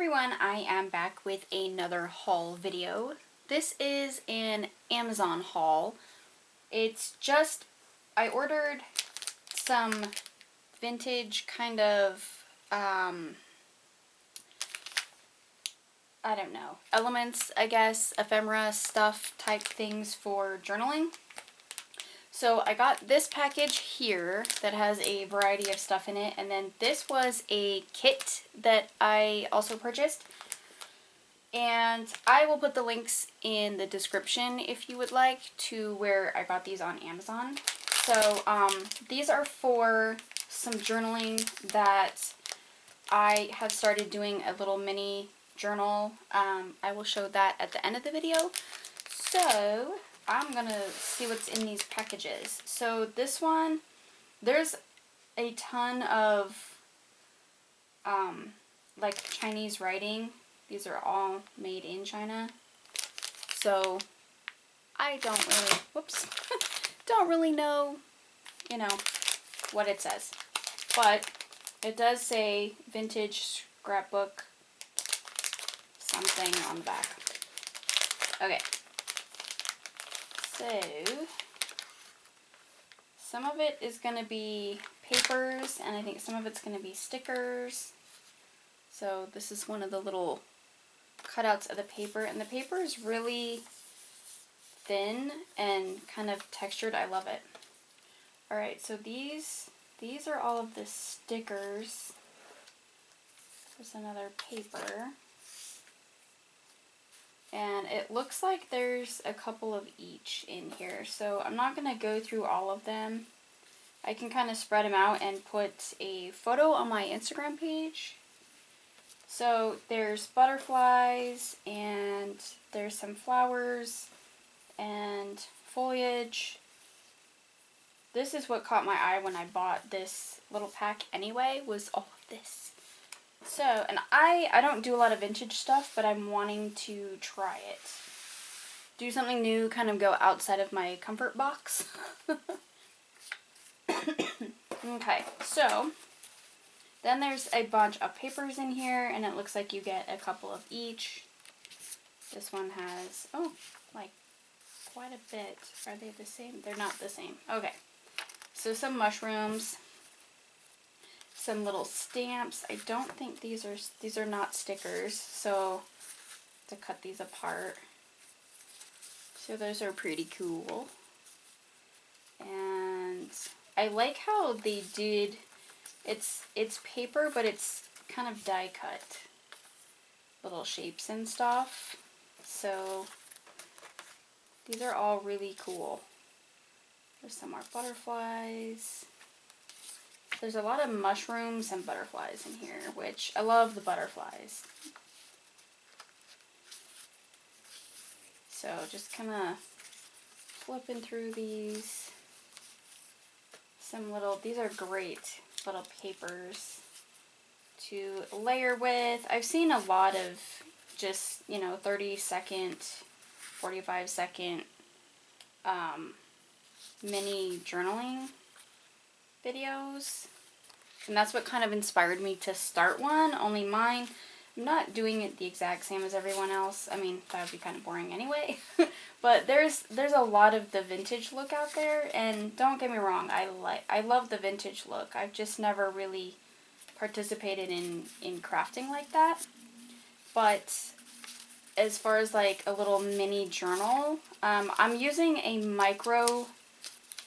everyone, I am back with another haul video. This is an Amazon haul. It's just, I ordered some vintage kind of, I don't know, elements, I guess, ephemera stuff type things for journaling. So I got this package here that has a variety of stuff in it, and then this was a kit that I also purchased. And I will put the links in the description if you would like to where I got these on Amazon. So these are for some journaling that I have started doing a little mini journal. I will show that at the end of the video. So I'm gonna see what's in these packages. So this one, there's a ton of like Chinese writing. These are all made in China. So I don't really know, you know, what it says. But it does say vintage scrapbook something on the back. Okay. So, some of it is going to be papers, and I think some of it's going to be stickers. So this is one of the little cutouts of the paper, and the paper is really thin and kind of textured. I love it. Alright, so these are all of the stickers. There's another paper. And it looks like there's a couple of each in here, so I'm not going to go through all of them. I can kind of spread them out and put a photo on my Instagram page. So there's butterflies, and there's some flowers and foliage. This is what caught my eye when I bought this little pack anyway, was all of this. So, and I don't do a lot of vintage stuff, but I'm wanting to try it. Do something new, kind of go outside of my comfort box. Okay, so then there's a bunch of papers in here, and it looks like you get a couple of each. This one has, oh, like quite a bit. Are they the same? They're not the same. Okay, so some mushrooms. Some little stamps. I don't think these are not stickers, so to cut these apart. So those are pretty cool. And I like how they did, it's paper, but it's kind of die cut little shapes and stuff. So these are all really cool. There's some more butterflies. There's a lot of mushrooms and butterflies in here, which I love the butterflies. So just kind of flipping through these. These are great little papers to layer with. I've seen a lot of just, 30-second, 45-second mini journaling videos, and that's what kind of inspired me to start one. Only mine, I'm not doing it the exact same as everyone else. I mean, that would be kind of boring anyway. But there's a lot of the vintage look out there, and don't get me wrong, I love the vintage look. I've just never really participated in crafting like that. But as far as like a little mini journal, I'm using a micro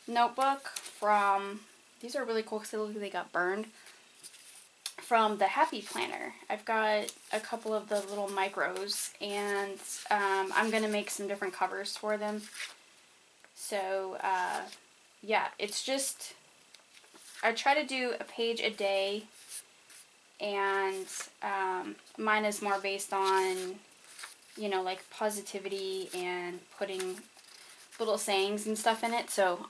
notebook from, these are really cool because they look like they got burned, from the Happy Planner. I've got a couple of the little micros, and I'm going to make some different covers for them. So, yeah, it's just, I try to do a page a day, and mine is more based on, like positivity and putting little sayings and stuff in it. So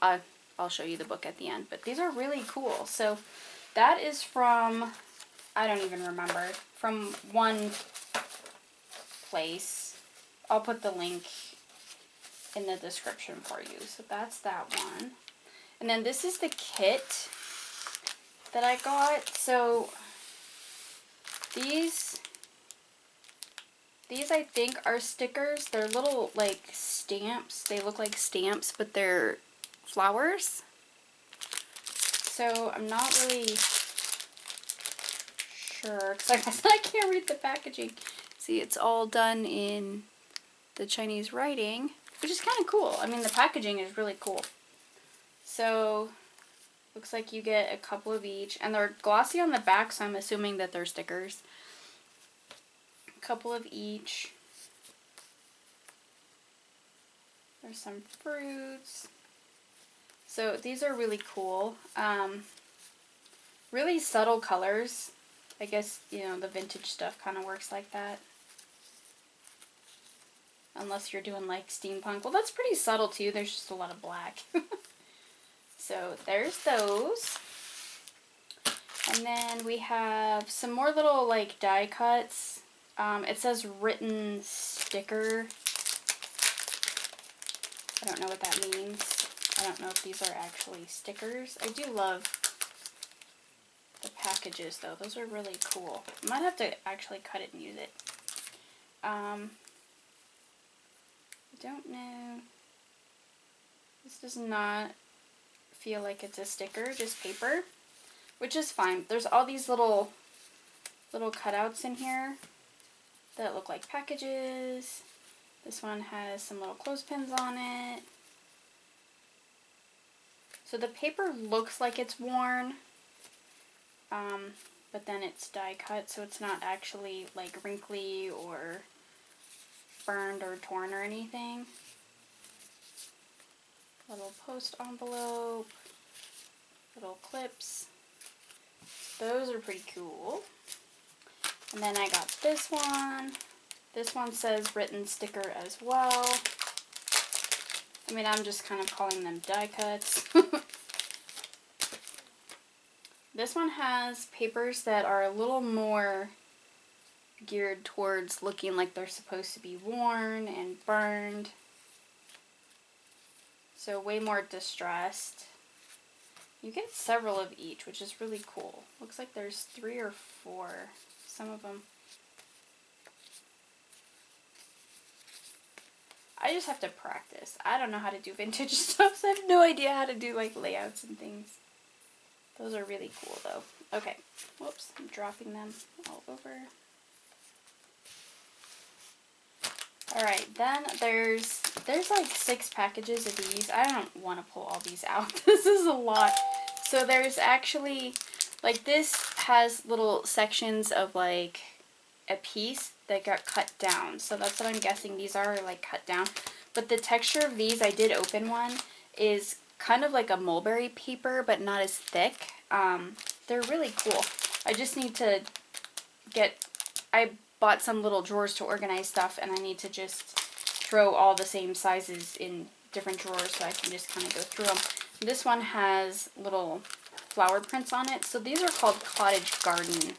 I'll show you the book at the end, but these are really cool. So that is from, I don't even remember, from one place. I'll put the link in the description for you. So that's that one. And then this is the kit that I got. So these These I think are stickers. They're little like stamps. They look like stamps, but they're flowers. So I'm not really sure because I can't read the packaging. See, it's all done in the Chinese writing, which is kind of cool. I mean, the packaging is really cool. So looks like you get a couple of each, and they're glossy on the back, so I'm assuming that they're stickers. A couple of each. There's some fruits. So these are really cool. Really subtle colors. I guess, you know, the vintage stuff kind of works like that. Unless you're doing like steampunk. Well, that's pretty subtle too. There's just a lot of black. So there's those. And then we have some more little like die cuts. It says written sticker. I don't know what that means. I don't know if these are actually stickers. I do love the packages though. Those are really cool. I might have to actually cut it and use it. I don't know. This does not feel like it's a sticker, just paper, which is fine. There's all these little cutouts in here that look like packages. This one has some little clothespins on it. So the paper looks like it's worn, but then it's die cut, so it's not actually like wrinkly or burned or torn or anything. Little post envelope, little clips. Those are pretty cool. And then I got this one. This one says written sticker as well. I mean, I'm just kind of calling them die cuts. This one has papers that are a little more geared towards looking like they're supposed to be worn and burned. So way more distressed. You get several of each, which is really cool. Looks like there's 3 or 4. Some of them. I just have to practice. I don't know how to do vintage stuff, so I have no idea how to do like layouts and things. Those are really cool though. Okay. Whoops, I'm dropping them all over. Alright, then there's like 6 packages of these. I don't want to pull all these out. This is a lot. So there's actually, like, this has little sections of like a piece that got cut down. So that's what I'm guessing these are, like, cut down. But the texture of these, I did open one, is kind of like a mulberry paper, but not as thick. They're really cool. I just need to I bought some little drawers to organize stuff, and I need to just throw all the same sizes in different drawers so I can just kind of go through them. This one has little flower prints on it. So these are called Cottage Garden.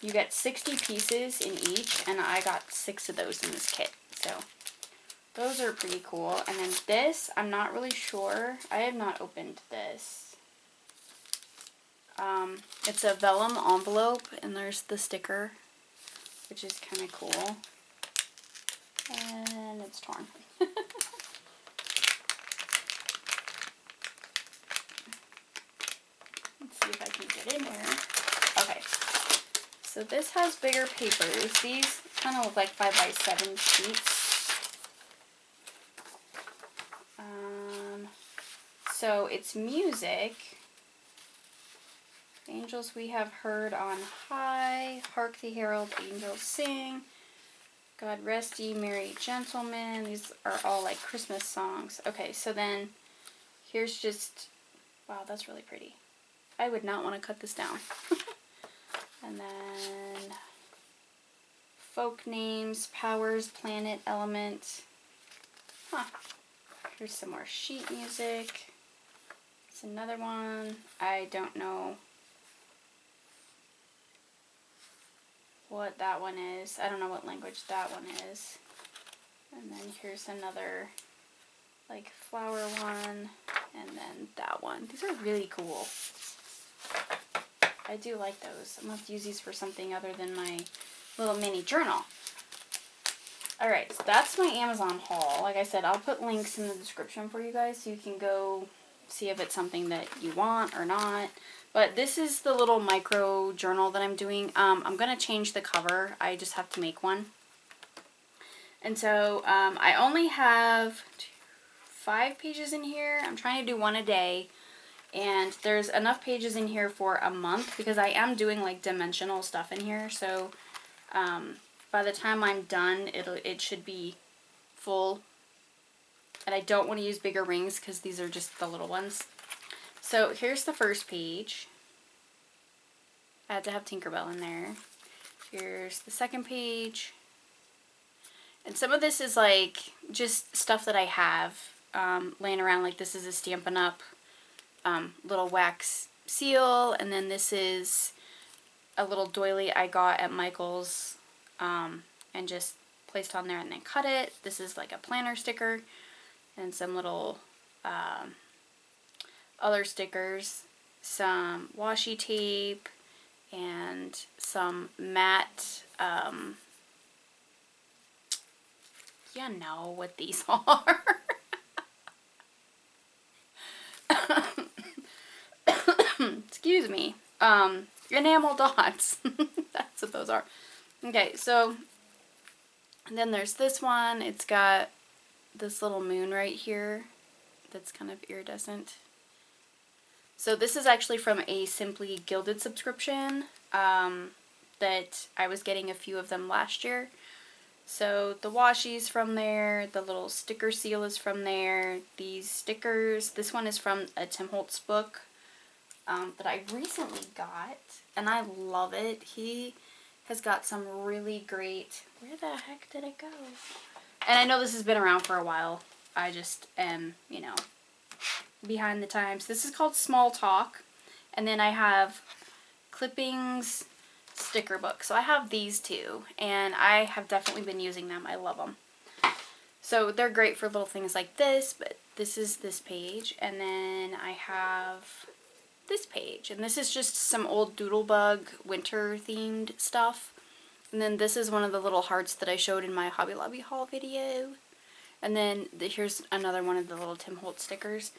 You get 60 pieces in each, and I got 6 of those in this kit. So those are pretty cool. And then this, I'm not really sure. I have not opened this. It's a vellum envelope, and there's the sticker, which is kind of cool. And it's torn. Let's see if I can get in here. Okay. So this has bigger papers. These kind of look like 5x7 sheets. So it's music. Angels we have heard on high. Hark the herald angels sing. God rest ye merry gentlemen. These are all like Christmas songs. Okay, so then here's just, wow, that's really pretty. I would not want to cut this down. And then folk names, powers, planet, element. Huh. Here's some more sheet music. It's another one. I don't know what that one is. I don't know what language that one is. And then here's another like flower one, and then that one. These are really cool. I do like those. I'm going to have to use these for something other than my little mini journal. Alright, so that's my Amazon haul. Like I said, I'll put links in the description for you guys so you can go see if it's something that you want or not. But this is the little micro journal that I'm doing. I'm going to change the cover. I just have to make one. And so I only have 5 pages in here. I'm trying to do one a day. And there's enough pages in here for a month because I am doing like dimensional stuff in here. So by the time I'm done, it should be full. And I don't want to use bigger rings because these are just the little ones. So here's the first page. I had to have Tinkerbell in there. Here's the second page. And some of this is like just stuff that I have laying around. Like this is a Stampin' Up! Little wax seal. And then this is a little doily I got at Michael's and just placed on there and then cut it. This is like a planner sticker. And some little other stickers. Some washi tape. And some matte, you know what these are. Excuse me. Enamel dots. That's what those are. Okay, so and then there's this one. It's got this little moon right here that's kind of iridescent. So this is actually from a Simply Gilded subscription that I was getting a few of them last year. So the washi's from there, the little sticker seal is from there, these stickers, this one is from a Tim Holtz book that I recently got, and I love it. He has got some really great, where the heck did it go? And I know this has been around for a while. I just am, you know, behind the times. This is called Small Talk. And then I have clippings, sticker book. So I have these two, and I have definitely been using them. I love them. So they're great for little things like this, but this is this page. And then I have this page. And this is just some old Doodlebug winter themed stuff. And then this is one of the little hearts that I showed in my Hobby Lobby haul video. And then here's another one of the little Tim Holtz stickers.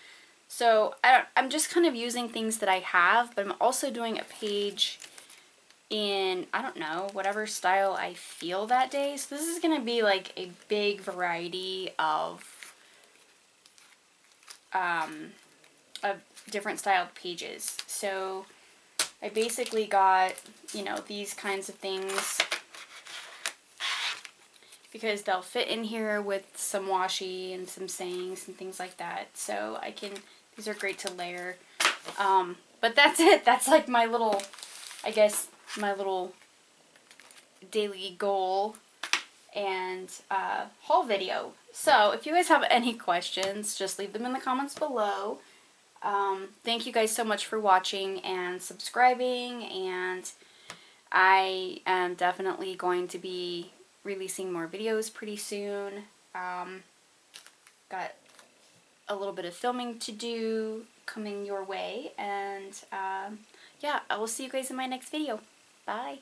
So I'm just kind of using things that I have, but I'm also doing a page in, I don't know, whatever style I feel that day. So this is going to be like a big variety of different styled pages. So I basically got, you know, these kinds of things because they'll fit in here with some washi and some sayings and things like that. So I can, these are great to layer. But that's it. That's like my little, I guess, my little daily goal and haul video. So if you guys have any questions, just leave them in the comments below. Thank you guys so much for watching and subscribing, and I am definitely going to be releasing more videos pretty soon. Got a little bit of filming to do coming your way, and yeah, I will see you guys in my next video. Bye.